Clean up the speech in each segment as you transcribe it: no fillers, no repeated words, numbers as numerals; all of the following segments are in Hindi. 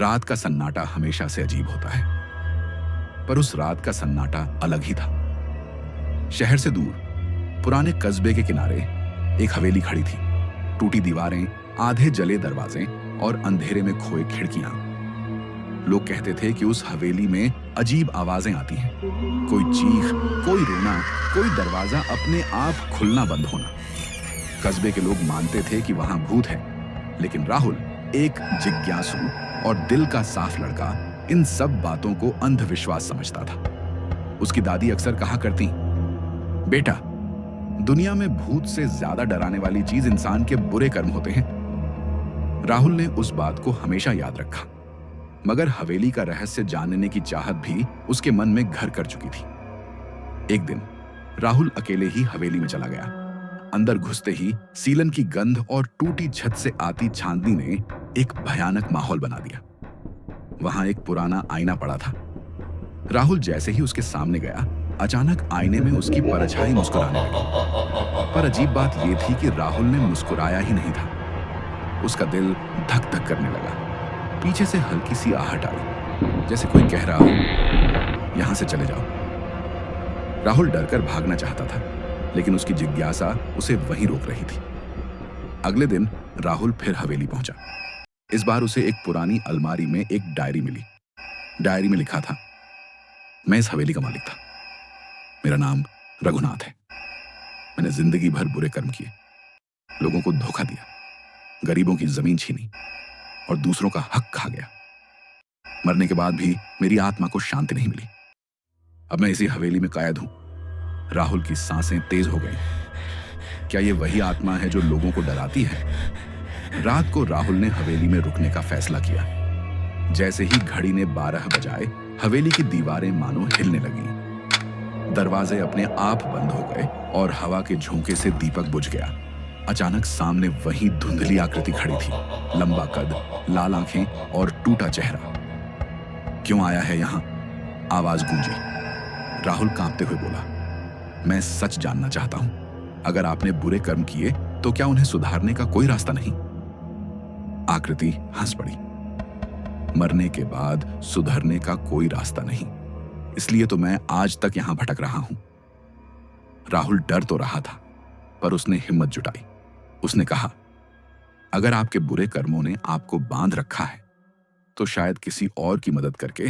रात का सन्नाटा हमेशा से अजीब होता है, पर उस रात का सन्नाटा अलग ही था। शहर से दूर पुराने कस्बे के किनारे एक हवेली खड़ी थी। टूटी दीवारें, आधे जले दरवाजे और अंधेरे में खोए खिड़कियां। लोग कहते थे कि उस हवेली में अजीब आवाजें आती हैं, कोई चीख, कोई रोना, कोई दरवाजा अपने आप खुलना बंद होना। कस्बे के लोग मानते थे कि वहां भूत है, लेकिन राहुल, एक जिज्ञासु और दिल का साफ लड़का, इन सब बातों को अंधविश्वास समझता था। उसकी दादी अक्सर कहा करती, बेटा, दुनिया में भूत से ज्यादा डराने वाली चीज इंसान के बुरे कर्म होते हैं। राहुल ने उस बात को हमेशा याद रखा, मगर हवेली का रहस्य जानने की चाहत भी उसके मन में घर कर चुकी थी। एक दिन राहुल अकेले ही हवेली में चला गया। अंदर घुसते ही सीलन की गंध और टूटी छत से आती चांदनी ने एक भयानक माहौल बना दिया। वहां एक पुराना आईना पड़ा था। राहुल जैसे ही उसके सामने गया, अचानक आईने में उसकी परछाई मुस्कुराने लगी। पर अजीब बात यह थी कि राहुल ने मुस्कुराया ही नहीं था। उसका दिल धक धक करने लगा। पीछे से हल्की सी आहट आई, जैसे कोई कह रहा हो, यहां से चले जाओ। राहुल डरकर भागना चाहता था, लेकिन उसकी जिज्ञासा उसे वहीं रोक रही थी। अगले दिन राहुल फिर हवेली पहुंचा। इस बार उसे एक पुरानी अलमारी में एक डायरी मिली। डायरी में लिखा था, मैं इस हवेली का मालिक था। मेरा नाम रघुनाथ है। मैंने जिंदगी भर बुरे कर्म किए, लोगों को धोखा दिया, गरीबों की जमीन छीनी और दूसरों का हक खा गया। मरने के बाद भी मेरी आत्मा को शांति नहीं मिली। अब मैं इसी हवेली में कैद हूं। राहुल की सांसें तेज हो गई। क्या ये वही आत्मा है जो लोगों को डराती है? रात को राहुल ने हवेली में रुकने का फैसला किया। जैसे ही घड़ी ने 12 बजाए, हवेली की दीवारें मानो हिलने लगी। दरवाजे अपने आप बंद हो गए और हवा के झोंके से दीपक बुझ गया। अचानक सामने वही धुंधली आकृति खड़ी थी, लंबा कद, लाल आंखें और टूटा चेहरा। क्यों आया है यहां? आवाज गूंजी। राहुल कांपते हुए बोला, मैं सच जानना चाहता हूं। अगर आपने बुरे कर्म किए तो क्या उन्हें सुधारने का कोई रास्ता नहीं? आकृति हंस पड़ी। मरने के बाद सुधरने का कोई रास्ता नहीं, इसलिए तो मैं आज तक यहां भटक रहा हूं। राहुल डर तो रहा था, पर उसने हिम्मत जुटाई। उसने कहा, अगर आपके बुरे कर्मों ने आपको बांध रखा है, तो शायद किसी और की मदद करके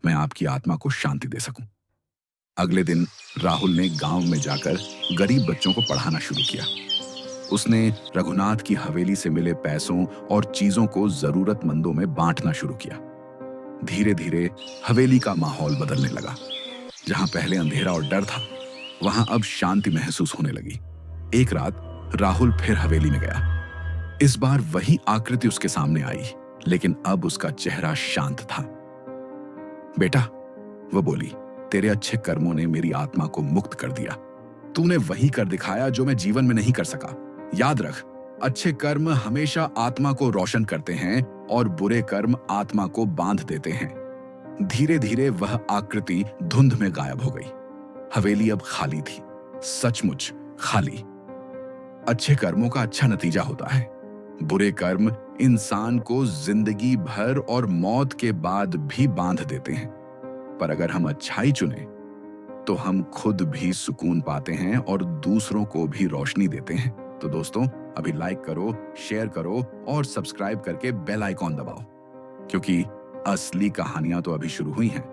मैं आपकी आत्मा को शांति दे सकूं। अगले दिन राहुल ने गांव में जाकर गरीब बच्चों को पढ़ाना शुरू किया। उसने रघुनाथ की हवेली से मिले पैसों और चीजों को जरूरतमंदों में बांटना शुरू किया। धीरे धीरे हवेली का माहौल बदलने लगा। जहां पहले अंधेरा और डर था, वहां अब शांति महसूस होने लगी। एक रात राहुल फिर हवेली में गया। इस बार वही आकृति उसके सामने आई, लेकिन अब उसका चेहरा शांत था। बेटा, वो बोली, तेरे अच्छे कर्मों ने मेरी आत्मा को मुक्त कर दिया। तूने वही कर दिखाया जो मैं जीवन में नहीं कर सका। याद रख, अच्छे कर्म हमेशा आत्मा को रोशन करते हैं और बुरे कर्म आत्मा को बांध देते हैं। धीरे धीरे वह आकृति धुंध में गायब हो गई। हवेली अब खाली थी, सचमुच खाली। अच्छे कर्मों का अच्छा नतीजा होता है। बुरे कर्म इंसान को जिंदगी भर और मौत के बाद भी बांध देते हैं। पर अगर हम अच्छाई चुने, तो हम खुद भी सुकून पाते हैं और दूसरों को भी रोशनी देते हैं। तो दोस्तों, अभी लाइक करो, शेयर करो और सब्सक्राइब करके बेल आइकॉन दबाओ, क्योंकि असली कहानियां तो अभी शुरू हुई हैं।